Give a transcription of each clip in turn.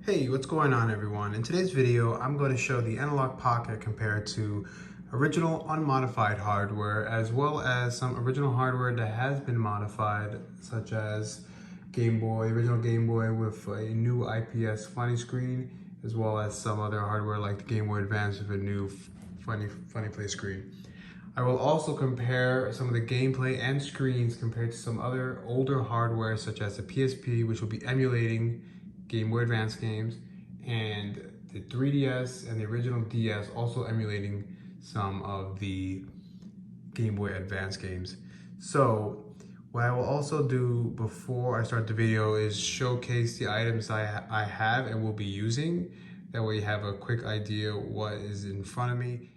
Hey, what's going on everyone? In today's video, I'm going to show the Analogue Pocket compared to original unmodified hardware, as well as some original hardware that has been modified, such as original Game Boy with a new IPS funny screen, as well as some other hardware like the Game Boy Advance with a new funny play screen. I will also compare some of the gameplay and screens compared to some other older hardware such as the PSP, which will be emulating Game Boy Advance games, and the 3DS and the original DS also emulating some of the Game Boy Advance games. So what I will also do before I start the video is showcase the items I have and will be using. That way you have a quick idea what is in front of me.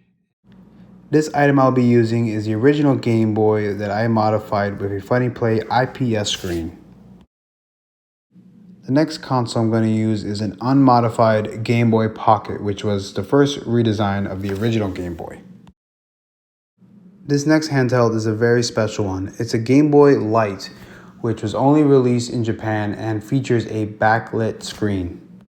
This item I'll be using is the original Game Boy that I modified with a Funny Play IPS screen. The next console I'm going to use is an unmodified Game Boy Pocket, which was the first redesign of the original Game Boy. This next handheld is a very special one. It's a Game Boy Lite, which was only released in Japan and features a backlit screen.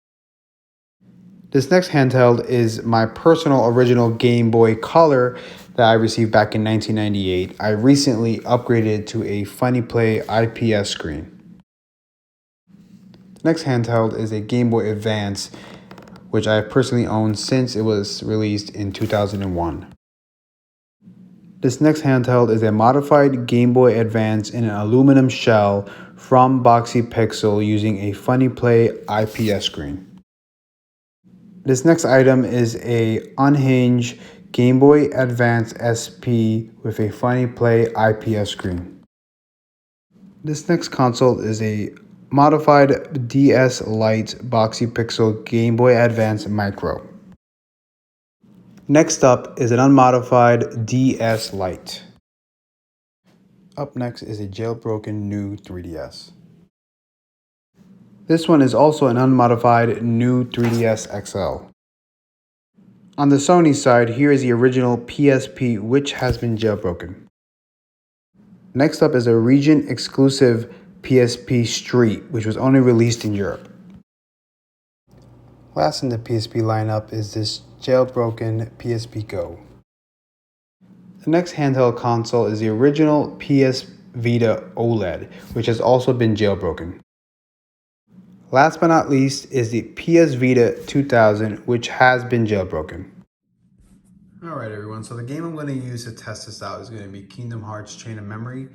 This next handheld is my personal original Game Boy Color that I received back in 1998. I recently upgraded to a Funny Play IPS screen. The next handheld is a Game Boy Advance, which I have personally owned since it was released in 2001. This next handheld is a modified Game Boy Advance in an aluminum shell from Boxy Pixel using a Funny Play IPS screen. This next item is a unhinge Game Boy Advance SP with a Funny Play IPS screen. This next console is a modified DS Lite Boxy Pixel Game Boy Advance Micro. Next up is an unmodified DS Lite. Up next is a jailbroken new 3DS. This one is also an unmodified new 3DS XL. On the Sony side, here is the original PSP, which has been jailbroken. Next up is a region exclusive PSP Street, which was only released in Europe. Last in the PSP lineup is this jailbroken PSP Go. The next handheld console is the original PSVITA OLED, which has also been jailbroken. Last but not least is the PSVITA 2000, which has been jailbroken. Alright everyone, so the game I'm going to use to test this out is going to be Kingdom Hearts Chain of Memory.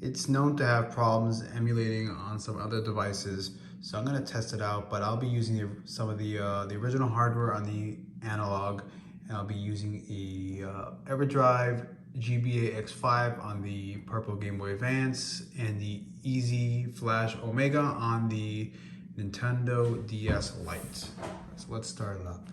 It's known to have problems emulating on some other devices, so I'm going to test it out, but I'll be using some of the original hardware on the Analogue, and I'll be using a Everdrive GBA X5 on the purple Game Boy Advance and the Easy Flash Omega on the Nintendo DS Lite. So let's start it up.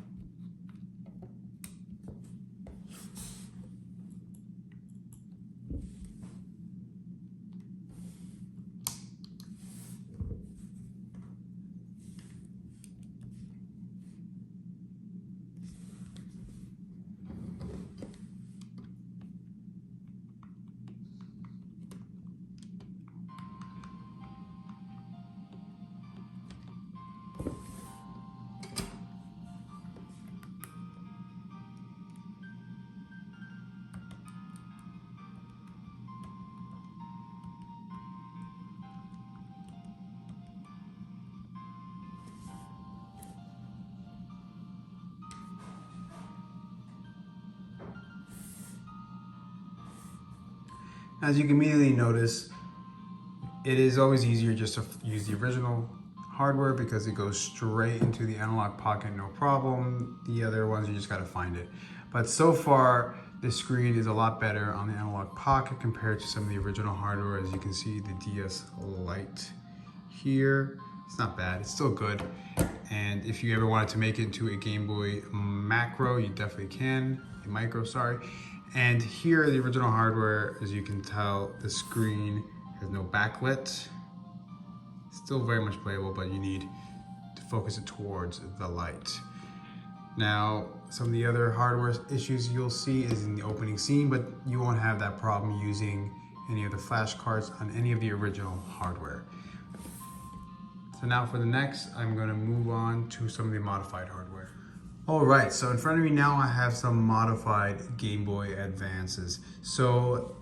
As you can immediately notice, it is always easier just to use the original hardware because it goes straight into the Analogue Pocket, no problem. The other ones, you just gotta find it. But so far, the screen is a lot better on the Analogue Pocket compared to some of the original hardware. As you can see, the DS Lite here, it's not bad, it's still good. And if you ever wanted to make it into a Game Boy Macro, you definitely can, a Micro, sorry. And here, the original hardware, as you can tell, the screen has no backlit. Still very much playable, but you need to focus it towards the light. Now, some of the other hardware issues you'll see is in the opening scene, but you won't have that problem using any of the flash cards on any of the original hardware. So now for the next, I'm gonna move on to some of the modified hardware. All right, so in front of me now I have some modified Game Boy Advances. So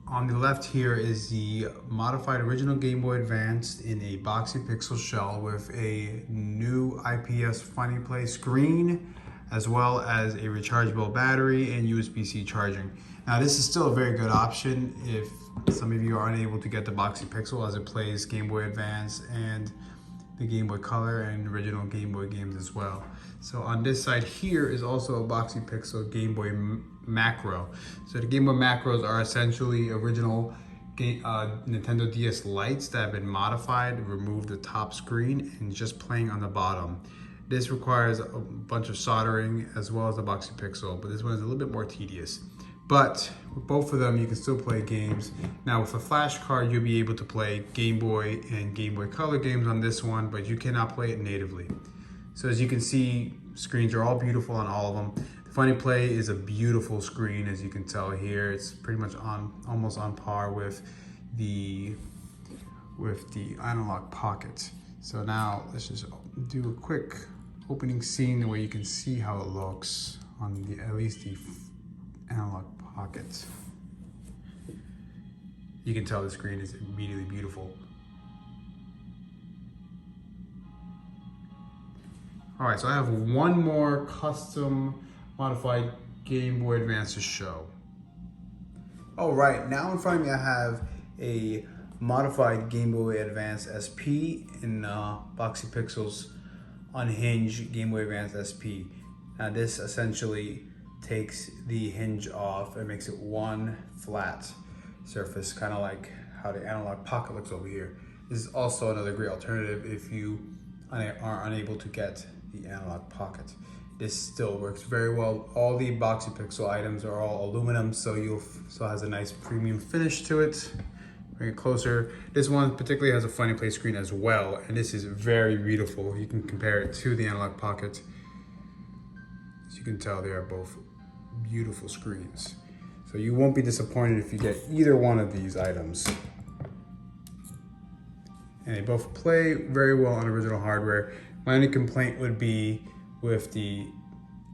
on the left here is the modified original Game Boy Advance in a Boxy pixel shell with a new IPS Funny Play screen, as well as a rechargeable battery and USB-C charging. Now this is still a very good option if some of you are unable to get the Boxy Pixel, as it plays Game Boy Advance and the Game Boy Color and original Game Boy games as well. So on this side here is also a Boxy Pixel Game Boy Macro. So the Game Boy Macros are essentially original Nintendo DS Lites that have been modified, remove the top screen and just playing on the bottom. This requires a bunch of soldering as well as the Boxy Pixel, but this one is a little bit more tedious. But with both of them, you can still play games. Now with a flash card, you'll be able to play Game Boy and Game Boy Color games on this one, but you cannot play it natively. So as you can see, screens are all beautiful on all of them. The Funny Play is a beautiful screen, as you can tell here. It's pretty much almost on par with the Analogue Pocket. So now let's just do a quick opening scene where you can see how it looks on at least the Analogue Pocket. You can tell the screen is immediately beautiful. All right, so I have one more custom modified Game Boy Advance to show. All right, now in front of me I have a modified Game Boy Advance SP in Boxy Pixel's unhinged Game Boy Advance SP. Now this essentially takes the hinge off and makes it one flat surface, kind of like how the Analogue Pocket looks over here. This is also another great alternative if you are unable to get the Analogue Pocket. This still works very well. All the Boxy Pixel items are all aluminum, so it has a nice premium finish to it. Bring it closer. This one particularly has a Funny Play screen as well, and this is very beautiful. You can compare it to the Analogue Pocket. As you can tell, they are both beautiful screens. So you won't be disappointed if you get either one of these items. And they both play very well on original hardware. My only complaint would be with the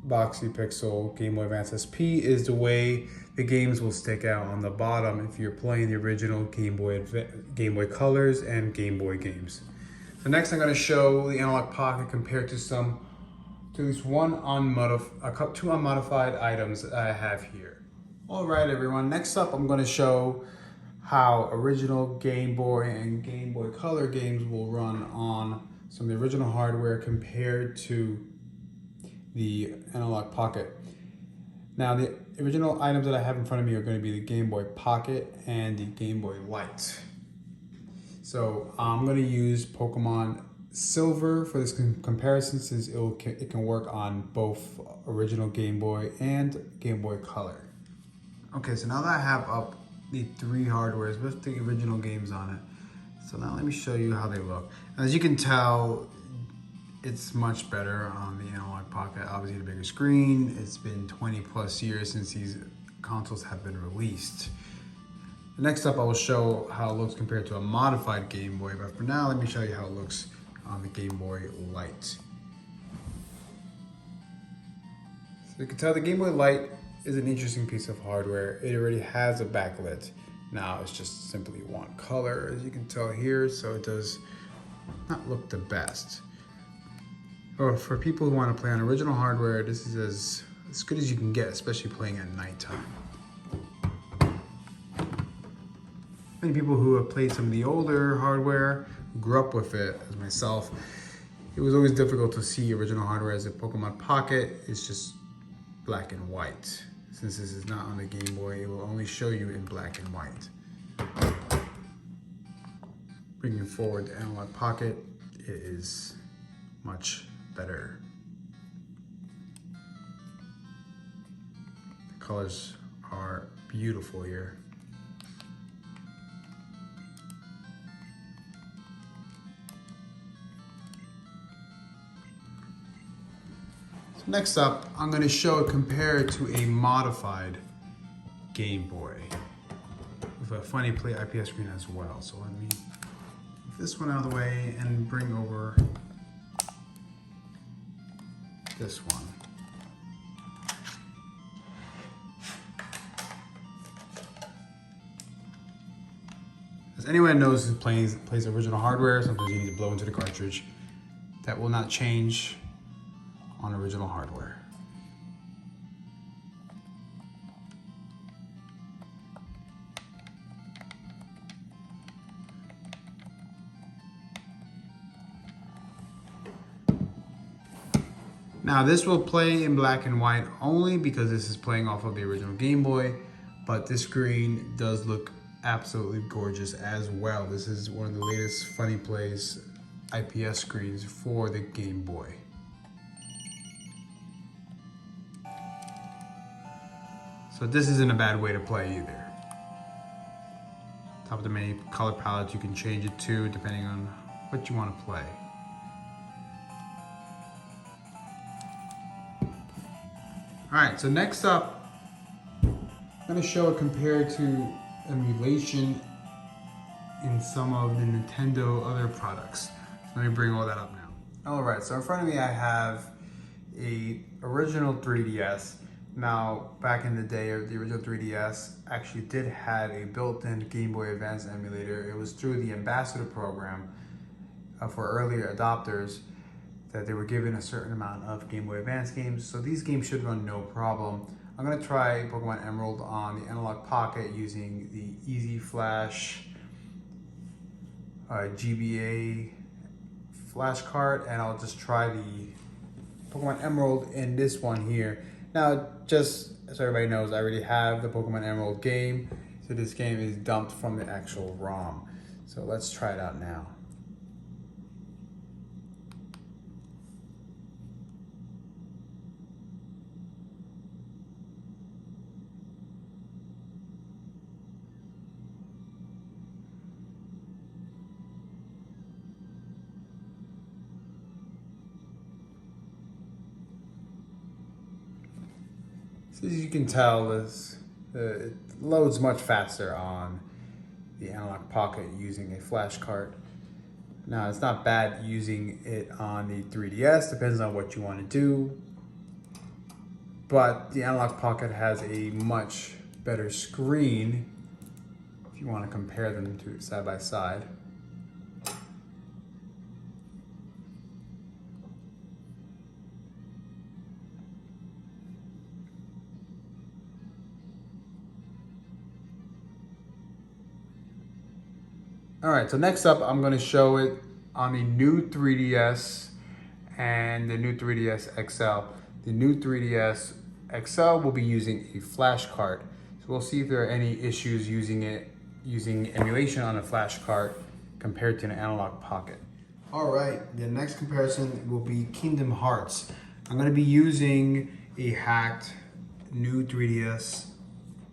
Boxy Pixel Game Boy Advance SP is the way the games will stick out on the bottom if you're playing the original Game Boy Colors and Game Boy games. So next I'm going to show the Analogue Pocket compared to at least two unmodified items that I have here. All right, everyone. Next up, I'm going to show how original Game Boy and Game Boy Color games will run on some of the original hardware compared to the Analogue Pocket. Now, the original items that I have in front of me are going to be the Game Boy Pocket and the Game Boy Lite. So I'm going to use Pokemon Silver for this comparison, since it can work on both original Game Boy and Game Boy Color. Okay, so now that I have up the three hardwares with the original games on it, so now let me show you how they look. As you can tell, it's much better on the Analogue Pocket. Obviously the bigger screen. It's been 20 plus years since these consoles have been released. Next up, I will show how it looks compared to a modified Game Boy, but for now, let me show you how it looks on the Game Boy Lite. So you can tell the Game Boy Lite is an interesting piece of hardware. It already has a backlit. Now it's just simply one color, as you can tell here, so it does not look the best. Or for people who want to play on original hardware, this is as good as you can get, especially playing at nighttime. Many people who have played some of the older hardware, grew up with it, as myself, it was always difficult to see original hardware, as a Pokemon Pocket is just black and white. Since this is not on the Game Boy, it will only show you in black and white. Bringing forward the Analogue Pocket, it is much better. The colors are beautiful here. So next up, I'm going to show it compared to a modified Game Boy with a Funny Play IPS screen as well. So let me this one out of the way and bring over this one. As anyone knows who plays original hardware, sometimes you need to blow into the cartridge. That will not change on original hardware. Now this will play in black and white only because this is playing off of the original Game Boy, but this screen does look absolutely gorgeous as well. This is one of the latest Funny Plays IPS screens for the Game Boy. So this isn't a bad way to play either. Top of the many color palettes you can change it to depending on what you want to play. Alright, so next up, I'm going to show it compared to emulation in some of the Nintendo other products. So let me bring all that up now. Alright, so in front of me I have a original 3DS. Now, back in the day, the original 3DS actually did have a built-in Game Boy Advance emulator. It was through the Ambassador program for earlier adopters that they were given a certain amount of Game Boy Advance games. So these games should run no problem. I'm gonna try Pokemon Emerald on the Analogue Pocket using the Easy Flash GBA flash card, and I'll just try the Pokemon Emerald in this one here. Now, just so everybody knows, I already have the Pokemon Emerald game, so this game is dumped from the actual ROM. So let's try it out now. So as you can tell, it loads much faster on the Analogue Pocket using a flash card. Now, it's not bad using it on the 3DS, depends on what you want to do. But the Analogue Pocket has a much better screen if you want to compare them to side by side. All right, so next up, I'm gonna show it on the new 3DS and the new 3DS XL. The new 3DS XL will be using a flash card. So we'll see if there are any issues using emulation on a flash card compared to an Analogue Pocket. All right, the next comparison will be Kingdom Hearts. I'm gonna be using a hacked new 3DS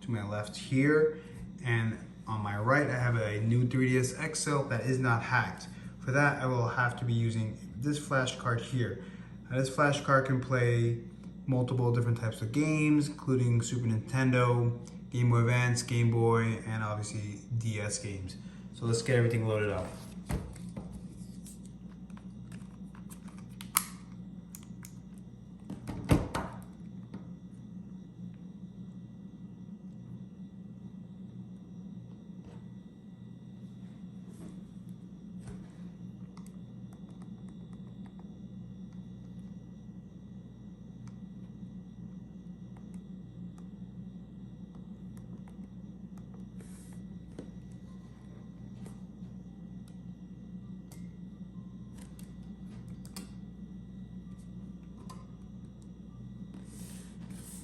to my left here, and on my right, I have a new 3DS XL that is not hacked. For that, I will have to be using this flash card here. Now, this flash card can play multiple different types of games, including Super Nintendo, Game Boy Advance, Game Boy, and obviously DS games. So let's get everything loaded up.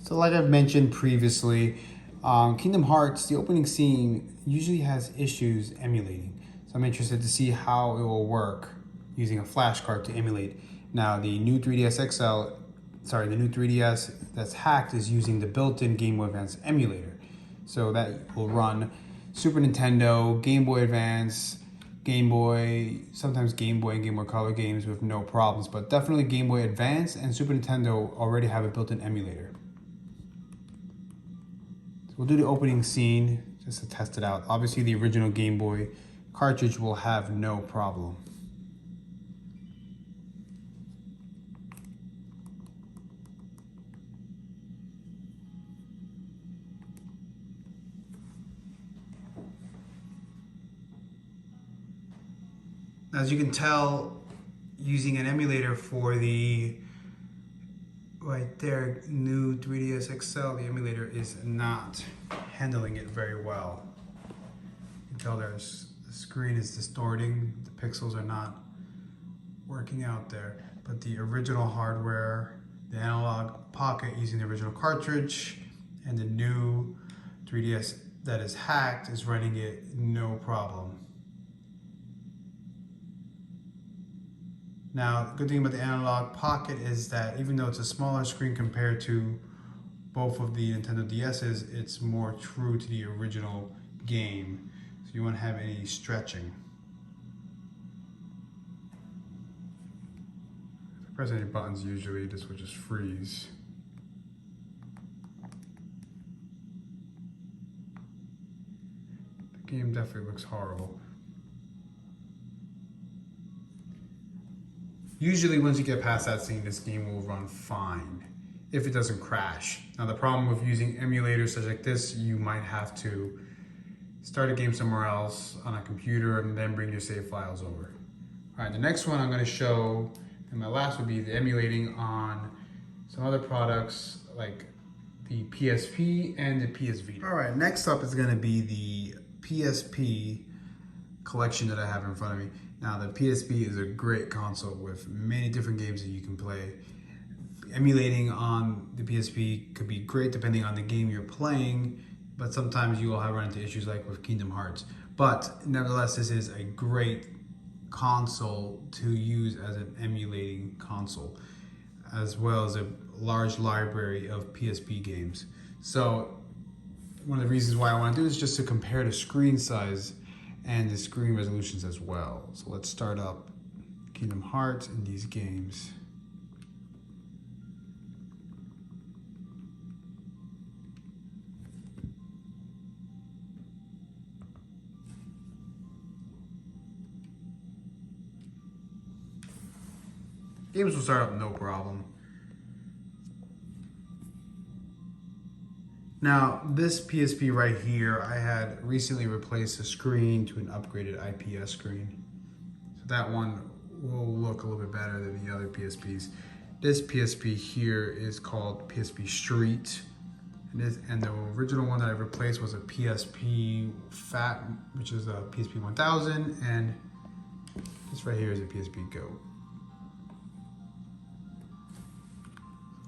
So like I've mentioned previously, Kingdom Hearts, the opening scene usually has issues emulating. So I'm interested to see how it will work using a flash card to emulate. Now the new 3DS the new 3DS that's hacked is using the built-in Game Boy Advance emulator. So that will run Super Nintendo, Game Boy Advance, Game Boy, sometimes Game Boy and Game Boy Color games with no problems, but definitely Game Boy Advance and Super Nintendo already have a built-in emulator. We'll do the opening scene just to test it out. Obviously the original Game Boy cartridge will have no problem. As you can tell, using an emulator for the right there new 3DS XL, the emulator is not handling it very well. You can tell the screen is distorting, the pixels are not working out there. But the original hardware, the Analogue Pocket using the original cartridge, and the new 3DS that is hacked is running it no problem. Now, the good thing about the Analogue Pocket is that even though it's a smaller screen compared to both of the Nintendo DS's, it's more true to the original game. So you won't have any stretching. If I press any buttons, usually this will just freeze. The game definitely looks horrible. Usually once you get past that scene, this game will run fine if it doesn't crash. Now the problem with using emulators such like this, you might have to start a game somewhere else on a computer and then bring your save files over. All right, the next one I'm gonna show, and my last would be the emulating on some other products like the PSP and the PSVITA. All right, next up is gonna be the PSP collection that I have in front of me. Now the PSP is a great console with many different games that you can play. Emulating on the PSP could be great depending on the game you're playing, but sometimes you will have run into issues like with Kingdom Hearts. But nevertheless, this is a great console to use as an emulating console, as well as a large library of PSP games. So one of the reasons why I want to do this is just to compare the screen size and the screen resolutions as well. So let's start up Kingdom Hearts and these games. Games will start up no problem. Now, this PSP right here, I had recently replaced the screen to an upgraded IPS screen. So that one will look a little bit better than the other PSPs. This PSP here is called PSP Street. And the original one that I replaced was a PSP Fat, which is a PSP 1000. And this right here is a PSP Go.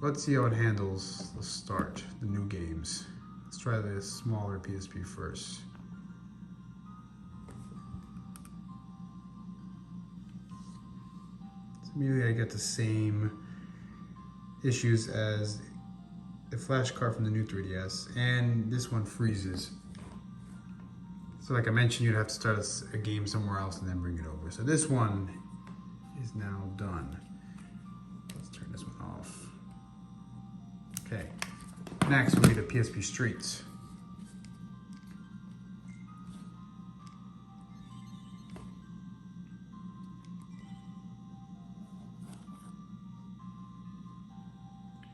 Let's see how it handles the start, the new games. Let's try the smaller PSP first. So immediately I get the same issues as the flash card from the new 3DS, and this one freezes. So like I mentioned, you'd have to start a game somewhere else and then bring it over. So this one is now done. Let's turn this one off. Okay, next we'll be the PSP Streets.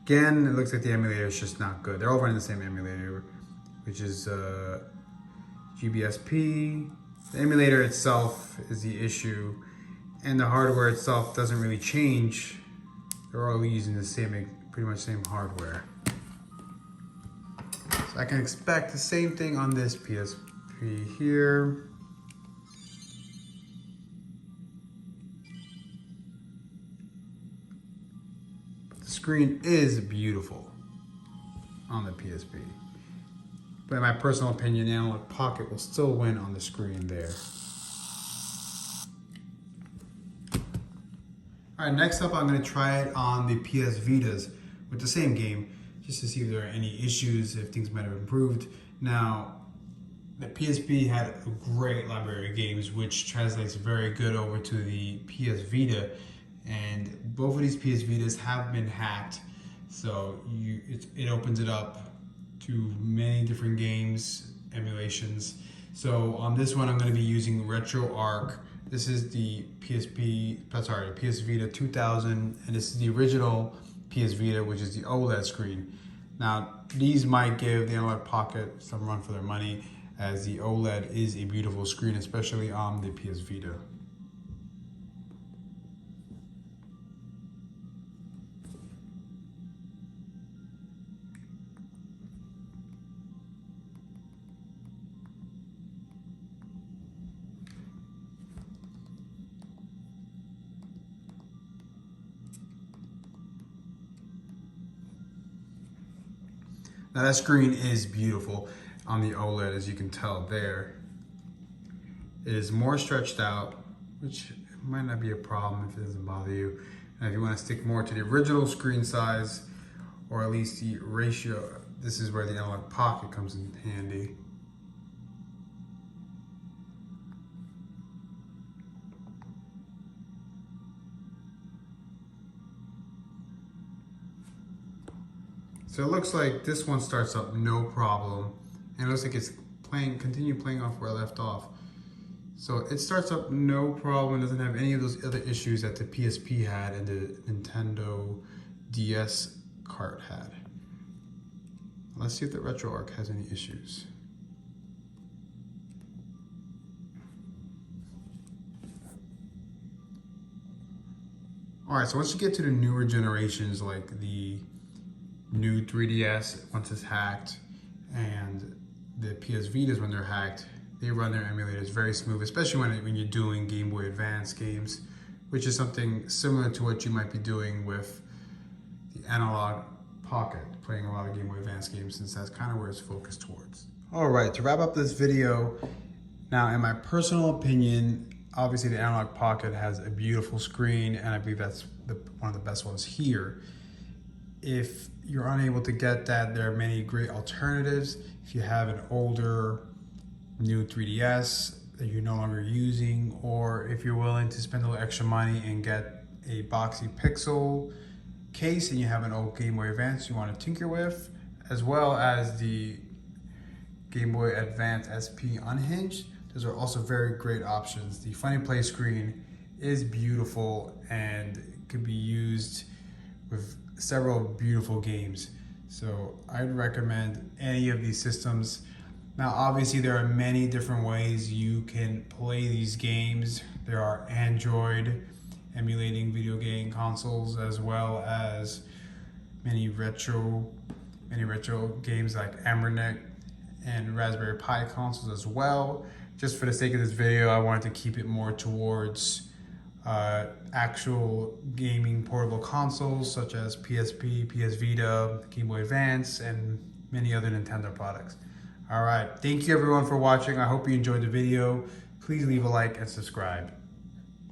Again, it looks like the emulator is just not good. They're all running the same emulator, which is GBSP. The emulator itself is the issue, and the hardware itself doesn't really change. They're all using the same, pretty much same hardware. So I can expect the same thing on this PSP here. But the screen is beautiful on the PSP. But in my personal opinion, the Analogue Pocket will still win on the screen there. All right, next up, I'm gonna try it on the PS Vitas with the same game, just to see if there are any issues, if things might have improved. Now, the PSP had a great library of games, which translates very good over to the PS Vita, and both of these PS Vitas have been hacked, so it opens it up to many different games, emulations. So on this one, I'm going to be using RetroArch. This is the PSVITA 2000, and this is the original PSVITA, which is the OLED screen. Now, these might give the Analogue Pocket some run for their money, as the OLED is a beautiful screen, especially on the PSVITA. Now that screen is beautiful on the OLED, as you can tell there. It is more stretched out, which might not be a problem if it doesn't bother you. And if you want to stick more to the original screen size, or at least the ratio, this is where the Analogue Pocket comes in handy. So it looks like this one starts up no problem, and it looks like it's continue playing off where I left off. So it starts up no problem, doesn't have any of those other issues that the PSP had and the Nintendo DS cart had. Let's see if the RetroArch has any issues. All right, so once you get to the newer generations, like the new 3DS, once it's hacked, and the PS Vitas, when they're hacked, they run their emulators very smooth, especially when you're doing Game Boy Advance games, which is something similar to what you might be doing with the Analogue Pocket, playing a lot of Game Boy Advance games, since that's kind of where it's focused towards. All right, to wrap up this video, now in my personal opinion, obviously the Analogue Pocket has a beautiful screen, and I believe that's one of the best ones here. If you're unable to get that, there are many great alternatives. If you have an older new 3DS that you're no longer using, or if you're willing to spend a little extra money and get a Boxy Pixel case and you have an old Game Boy Advance you want to tinker with, as well as the Game Boy Advance SP unhinged, those are also very great options. The Funny Play screen is beautiful and could be used with several beautiful games. So I'd recommend any of these systems. Now obviously there are many different ways you can play these games. There are Android emulating video game consoles, as well as many retro games like Emerald and Raspberry Pi consoles as well. Just for the sake of this video, I wanted to keep it more towards actual gaming portable consoles such as PSP, PS Vita, Game Boy Advance, and many other Nintendo products. All right, thank you everyone for watching. I hope you enjoyed the video. Please leave a like and subscribe.